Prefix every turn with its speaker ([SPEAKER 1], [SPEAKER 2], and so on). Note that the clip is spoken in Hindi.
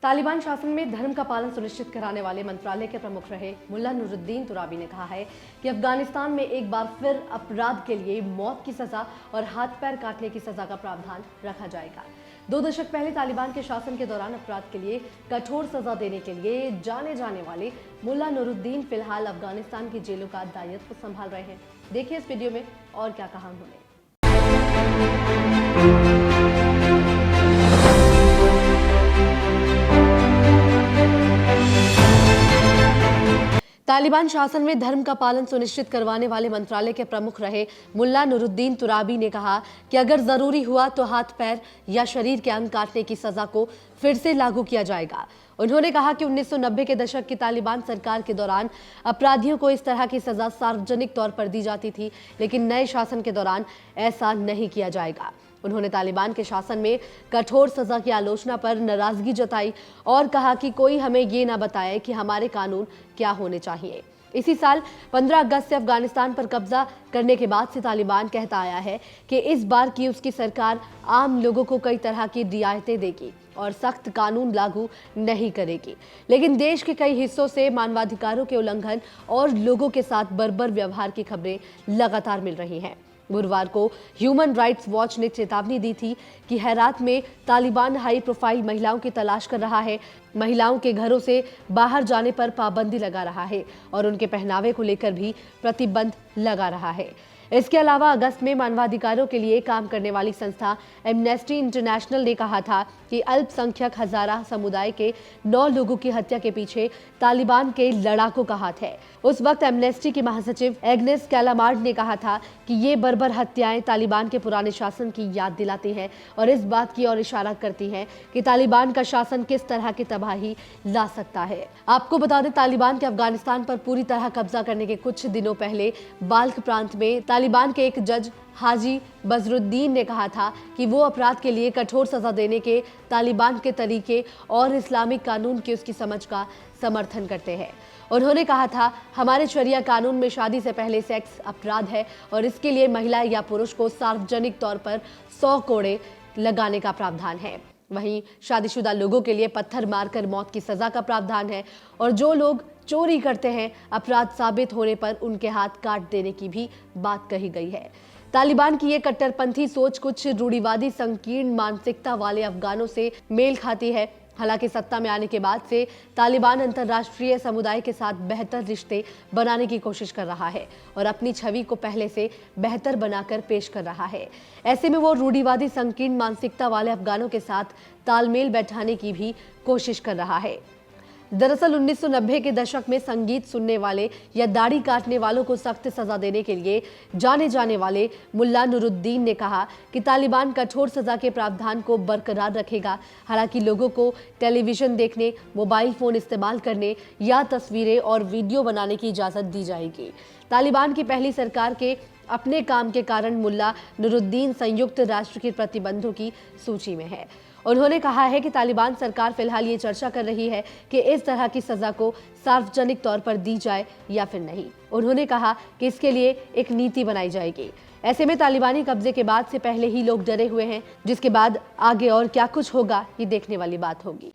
[SPEAKER 1] तालिबान शासन में धर्म का पालन सुनिश्चित कराने वाले मंत्रालय के प्रमुख रहे मुल्ला नूरुद्दीन तुराबी ने कहा है कि अफगानिस्तान में एक बार फिर अपराध के लिए मौत की सजा और हाथ पैर काटने की सजा का प्रावधान रखा जाएगा। 2 दशक पहले तालिबान के शासन के दौरान अपराध के लिए कठोर सजा देने के लिए जाने जाने वाले मुल्ला नूरुद्दीन फिलहाल अफगानिस्तान की जेलों का दायित्व संभाल रहे हैं। देखिए इस वीडियो में और क्या कहा उन्होंने। तालिबान शासन में धर्म का पालन सुनिश्चित करवाने वाले मंत्रालय के प्रमुख रहे मुल्ला नूरुद्दीन तुराबी ने कहा कि अगर जरूरी हुआ तो हाथ पैर या शरीर के अंग काटने की सजा को फिर से लागू किया जाएगा। उन्होंने कहा कि 1990 के दशक की तालिबान सरकार के दौरान अपराधियों को इस तरह की सजा सार्वजनिक तौर पर दी जाती थी, लेकिन नए शासन के दौरान ऐसा नहीं किया जाएगा। उन्होंने तालिबान के शासन में कठोर सजा की आलोचना पर नाराजगी जताई और कहा कि कोई हमें ये ना बताए कि हमारे कानून क्या होने चाहिए। इसी साल 15 अगस्त से अफगानिस्तान पर कब्जा करने के बाद से तालिबान कहता आया है कि इस बार की उसकी सरकार आम लोगों को कई तरह की रियायतें देगी और सख्त कानून लागू नहीं करेगी, लेकिन देश के कई हिस्सों से मानवाधिकारों के उल्लंघन और लोगों के साथ बर्बर व्यवहार की खबरें लगातार मिल रही हैं। गुरुवार को ह्यूमन राइट्स वॉच ने चेतावनी दी थी कि हेरात में तालिबान हाई प्रोफाइल महिलाओं की तलाश कर रहा है, महिलाओं के घरों से बाहर जाने पर पाबंदी लगा रहा है और उनके पहनावे को लेकर भी प्रतिबंध लगा रहा है। इसके अलावा अगस्त में मानवाधिकारों के लिए काम करने वाली संस्था एमनेस्टी इंटरनेशनल ने कहा था कि अल्पसंख्यक हजारा समुदाय के 9 लोगों की हत्या के पीछे तालिबान के लड़ाकों का हाथ है। उस वक्त एमनेस्टी की महासचिव एग्नेस कैलामार्ड ने कहा था कि ये बर्बर हत्याएं तालिबान के पुराने शासन की याद दिलाती हैं और इस बात की ओर इशारा करती हैं कि तालिबान का शासन किस तरह की तबाही ला सकता है। आपको बता दें, तालिबान के अफगानिस्तान पर पूरी तरह कब्जा करने के कुछ दिनों पहले बाल्ख प्रांत में तालिबान के एक जज हाजी बजरुद्दीन ने कहा था कि वो अपराध के लिए कठोर सजा देने के तालिबान के तरीके और इस्लामिक कानून की उसकी समझ का समर्थन करते हैं। उन्होंने कहा था, हमारे शरिया कानून में शादी से पहले सेक्स अपराध है और इसके लिए महिला या पुरुष को सार्वजनिक तौर पर 100 कोड़े लगाने का प्रावधान है। वहीं शादीशुदा लोगों के लिए पत्थर मारकर मौत की सजा का प्रावधान है और जो लोग चोरी करते हैं अपराध साबित होने पर उनके हाथ काट देने की भी बात कही गई है। तालिबान की ये कट्टरपंथी सोच कुछ रूढ़िवादी संकीर्ण मानसिकता वाले अफगानों से मेल खाती है। हालांकि सत्ता में आने के बाद से तालिबान अंतर्राष्ट्रीय समुदाय के साथ बेहतर रिश्ते बनाने की कोशिश कर रहा है और अपनी छवि को पहले से बेहतर बनाकर पेश कर रहा है। ऐसे में वो रूढ़िवादी संकीर्ण मानसिकता वाले अफगानों के साथ तालमेल बैठाने की भी कोशिश कर रहा है। दरअसल 1990 के दशक में संगीत सुनने वाले या दाढ़ी काटने वालों को सख्त सजा देने के लिए जाने जाने वाले मुल्ला नूरुद्दीन ने कहा कि तालिबान कठोर सजा के प्रावधान को बरकरार रखेगा। हालांकि लोगों को टेलीविजन देखने, मोबाइल फोन इस्तेमाल करने या तस्वीरें और वीडियो बनाने की इजाजत दी जाएगी। तालिबान की पहली सरकार के अपने काम के कारण मुल्ला नूरुद्दीन संयुक्त राष्ट्र के प्रतिबंधों की सूची में है। उन्होंने कहा है कि तालिबान सरकार फिलहाल ये चर्चा कर रही है कि इस तरह की सजा को सार्वजनिक तौर पर दी जाए या फिर नहीं। उन्होंने कहा कि इसके लिए एक नीति बनाई जाएगी। ऐसे में तालिबानी कब्जे के बाद से पहले ही लोग डरे हुए हैं, जिसके बाद आगे और क्या कुछ होगा ये देखने वाली बात होगी।